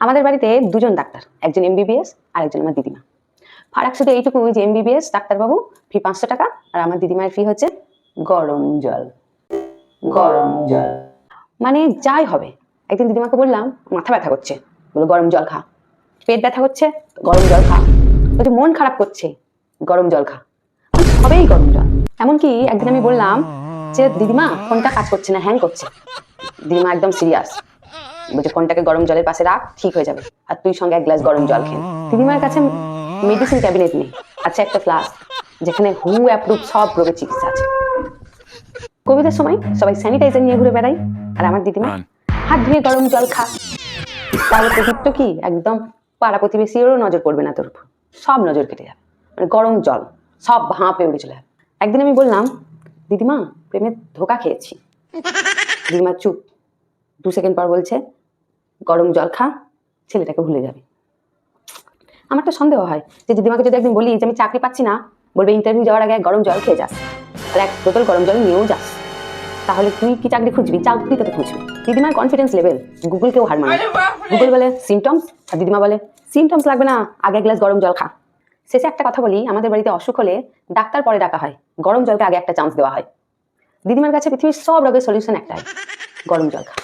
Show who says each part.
Speaker 1: আমাদের বাড়িতে দুজন ডাক্তার, একজন এমবিবিএস আর একজন আমার দিদিমা। ফারাক শুধু এইটুকু যে এমবিবিএস ডাক্তারবাবু ফি 500 টাকা আর আমার দিদিমার ফি হচ্ছে গরম জল। গরম জল মানে যাই হবে। একদিন দিদিমাকে বললাম মাথা ব্যথা করছে, বলো গরম জল খা। পেট ব্যথা করছে, গরম জল খা। বলছে মন খারাপ করছে, গরম জল খা। সবেই গরম জল। এমনকি একদিন আমি বললাম যে দিদিমা ফোনটা কাজ করছে না, হ্যাং করছে। দিদিমা একদম সিরিয়াস, বলছে ফোনটাকে গরম জলের পাশে রাখ, ঠিক হয়ে যাবে, আর তুই সঙ্গে এক গ্লাস গরম জল খেয়ে। দিদিমার কাছে মেডিসিন ক্যাবিনেট নেই, আছে একটা ফ্লাস্ক যেখানে হু অ্যাপ্রুভ সব রোগের চিকিৎসা আছে। কোভিডের সময় সবাই স্যানিটাইজার নিয়ে ঘুরে বেড়াই, আর আমার দিদিমা হাত ধুয়ে গরম জল খা। তাহলে প্রদীপ্ত কি একদম পাড়া প্রতিবেশীরও নজর পড়বে না তোর উপর, সব নজর কেটে যাবে। মানে গরম জল সব ভাঁপে উড়ে চলে যাবে। একদিন আমি বললাম দিদিমা প্রেমের ধোকা খেয়েছি। দিদিমা চুপ। 2 সেকেন্ড পর বলছে গরম জল খা, ছেলেটাকে ভুলে যাবে। আমার তো সন্দেহ হয় যে দিদিমাকে যদি একদিন বলি যে আমি চাকরি পাচ্ছি না, বলবে ইন্টারভিউ যাওয়ার আগে গরম জল খেয়ে যাস, আর 1 বোতল গরম জল নিয়েও যাস, তাহলে তুই কি চাকরি খুঁজবি? চাকরি তোকে খুঁজবি। দিদিমার কনফিডেন্স লেভেল গুগলকেও হার মানে। গুগল বলে সিমটমস, আর দিদিমা বলে সিমটমস লাগবে না, আগে 1 গ্লাস গরম জল খা। শেষে একটা কথা বলি, আমাদের বাড়িতে অসুখ হলে ডাক্তার পরে ডাকা হয়, গরম জলকে আগে একটা চান্স দেওয়া হয়। দিদিমার কাছে পৃথিবীর সব রোগের সলিউশন একটাই, গরম জল খা।